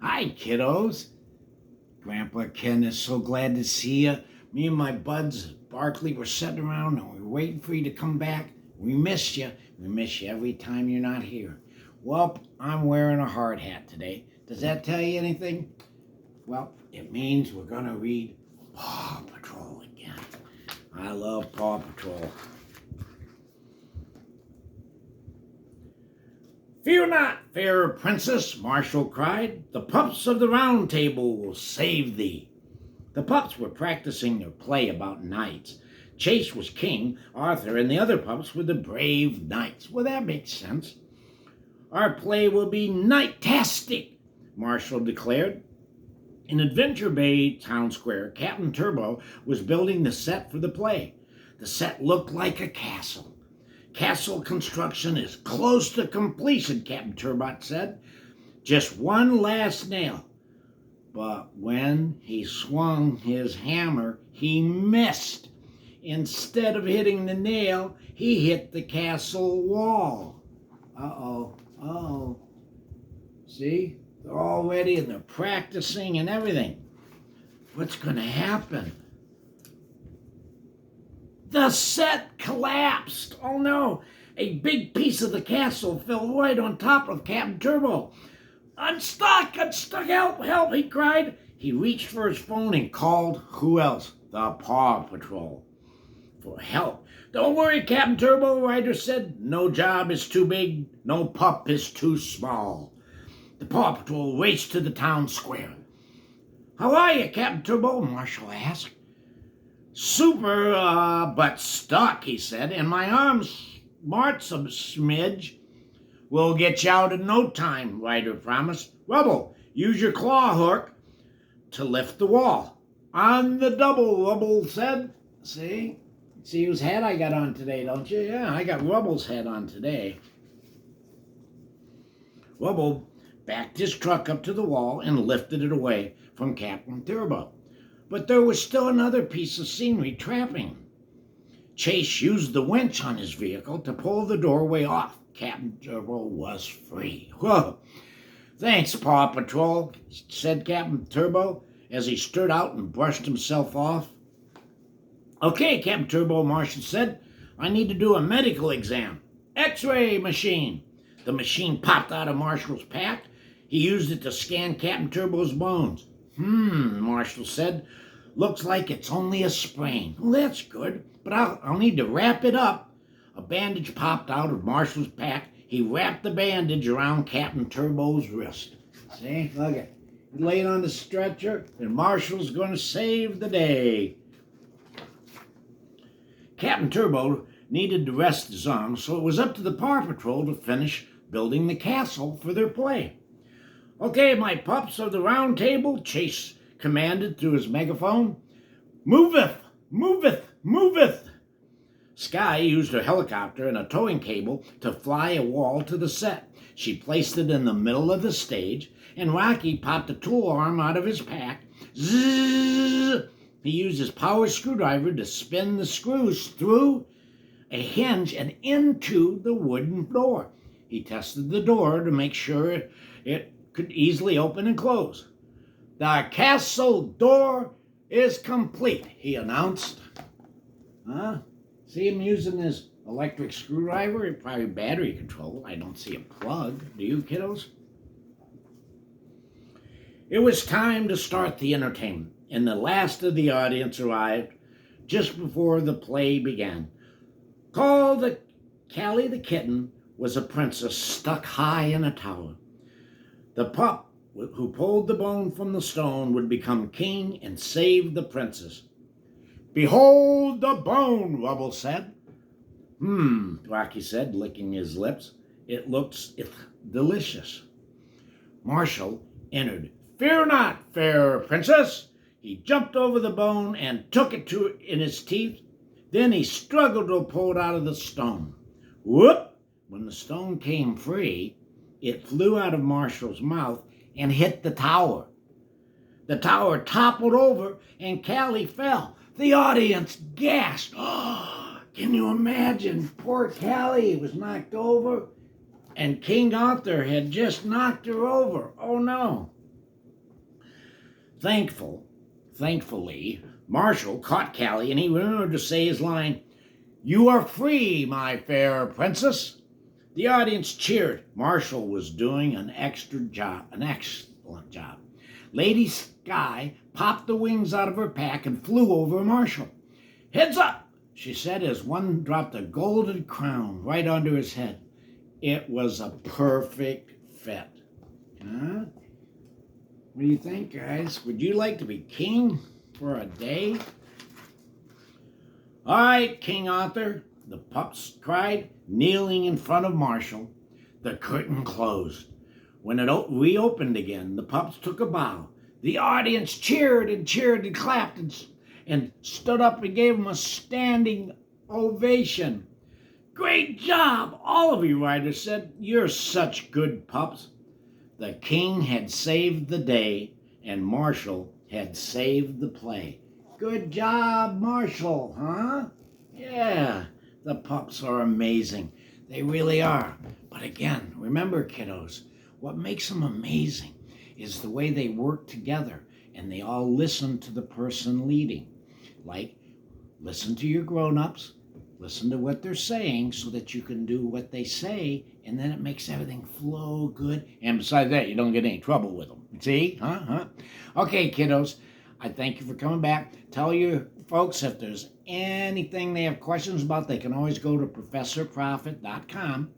Hi, kiddos. Grandpa Ken is so glad to see you. Me and my buds, Barkley, were sitting around and we were waiting for you to come back. We missed you. We miss you every time you're not here. Well, I'm wearing a hard hat today. Does that tell you anything? Well, it means we're going to read Paw Patrol again. I love Paw Patrol. Fear not, fair princess, Marshall cried. The pups of the round table will save thee. The pups were practicing their play about knights. Chase was king, Arthur and the other pups were the brave knights. Well, that makes sense. Our play will be knight-tastic, Marshall declared. In Adventure Bay Town Square, Captain Turbo was building the set for the play. The set looked like a castle. Castle construction is close to completion, Captain Turbot said. Just one last nail. But when he swung his hammer, he missed. Instead of hitting the nail, he hit the castle wall. Uh-oh. See? They're all ready and they're practicing and everything. What's going to happen? The set collapsed. Oh no, a big piece of the castle fell right on top of Captain Turbo. I'm stuck, help, he cried. He reached for his phone and called, who else? The Paw Patrol for help. Don't worry, Captain Turbo, Ryder said. No job is too big, no pup is too small. The Paw Patrol raced to the town square. How are you, Captain Turbo? Marshall asked. Super, but stuck, he said, and my arms smart some smidge. We'll get you out in no time, Ryder promised. Rubble, use your claw hook to lift the wall. On the double, Rubble said. See whose hat I got on today, don't you? Yeah, I got Rubble's hat on today. Rubble backed his truck up to the wall and lifted it away from Captain Turbo. But there was still another piece of scenery trapping. Chase used the winch on his vehicle to pull the doorway off. Captain Turbo was free. Whoa! Thanks, Paw Patrol, said Captain Turbo as he stood out and brushed himself off. Okay, Captain Turbo, Marshall said. I need to do a medical exam. X-ray machine. The machine popped out of Marshall's pack. He used it to scan Captain Turbo's bones. Marshall said. Looks like it's only a sprain. Well, that's good, but I'll need to wrap it up. A bandage popped out of Marshall's pack. He wrapped the bandage around Captain Turbo's wrist. See, look at it. He laid on the stretcher, and Marshall's going to save the day. Captain Turbo needed to rest his arms, so it was up to the Paw Patrol to finish building the castle for their play. Okay, my pups of the round table, Chase commanded through his megaphone. Moveth, moveth, moveth. Sky used her helicopter and a towing cable to fly a wall to the set. She placed it in the middle of the stage, and Rocky popped a tool arm out of his pack. Zzz! He used his power screwdriver to spin the screws through a hinge and into the wooden door. He tested the door to make sure it could easily open and close. The castle door is complete, he announced. See him using his electric screwdriver? Probably battery control. I don't see a plug. Do you, kiddos? It was time to start the entertainment, and the last of the audience arrived just before the play began. Called Callie the kitten was a princess stuck high in a tower. The pup who pulled the bone from the stone would become king and save the princess. Behold the bone, Rubble said. Rocky said, licking his lips. It looks delicious. Marshall entered. Fear not, fair princess. He jumped over the bone and took it in his teeth. Then he struggled to pull it out of the stone. Whoop! When the stone came free, it flew out of Marshall's mouth and hit the tower. The tower toppled over and Callie fell. The audience gasped. Oh, can you imagine? Poor Callie was knocked over and King Arthur had just knocked her over. Oh no. Thankfully, Marshall caught Callie and he remembered to say his line, "You are free, my fair princess." The audience cheered. Marshall was doing an excellent job. Lady Sky popped the wings out of her pack and flew over Marshall. "Heads up," she said as one dropped a golden crown right onto his head. It was a perfect fit. Huh? What do you think, guys? Would you like to be king for a day? "All right, King Arthur," the pups cried, kneeling in front of Marshall. The curtain closed. When it reopened again, the pups took a bow. The audience cheered and clapped and stood up and gave him a standing ovation. "Great job, all of you," Ryder said. "You're such good pups." The king had saved the day, and Marshall had saved the play. Good job, Marshall, huh? Yeah, the pups are amazing. They really are. But again, remember, kiddos, what makes them amazing is the way they work together and they all listen to the person leading. Like, listen to your grown-ups, listen to what they're saying so that you can do what they say, and then it makes everything flow good. And besides that, you don't get any trouble with them. See? Okay, kiddos, I thank you for coming back. Tell your folks if there's anything they have questions about, they can always go to ProfessorProfit.com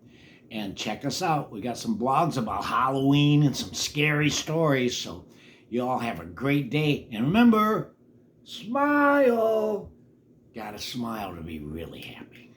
and check us out. We got some blogs about Halloween and some scary stories, so you all have a great day. And remember, smile. Gotta smile to be really happy.